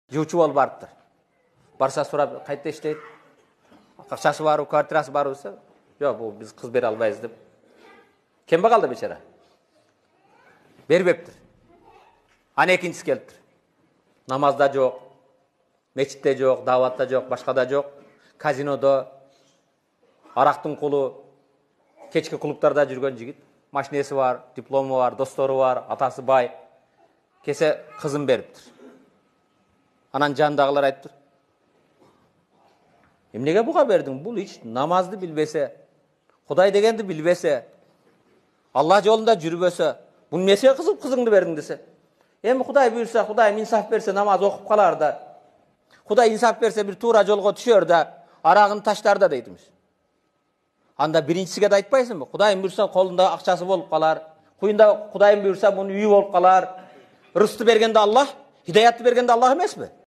Жуучу болуп барыптыр. Барса сурап, кайда иштейт? Акчасы барбы, квартирасы барбы десе, жок, бул биз кыз бере албайбыз деп. Кембе калды бечара? Бербептир. Ана экинчиси келиптир. Намазда жок, мечитте жок, даватта жок, башкада жок, казинодо, арактын кулу, кечки клубтарда жүргөн жигит. Машинеси бар, диплому бар, достору бар, атасы бай. Кесе кызын бериптир. Анан жанындагылар айтыптыр. Эмнеге буга бердиң? Бул ич намазды билбесе, Кудай дегенди билбесе, Алла жолунда жүрбөсө, бул эмнеге кызыңды бердиң десе. Эми Кудай буйрса, Кудай инсаф берсе, намаз окуп калар да. Кудай инсаф берсе, бир туура жолго түшөр да, арагын таштар да дейт эмес. Анда биринчисиге да айтпайсыңбы? Кудайым буйрса, колунда акчасы болуп калар. Куйунда Кудайым буйрса, мунун үйү болуп калар. Рызыкты бергенде Аллах, хидаятты бергенде Аллах эмеспи?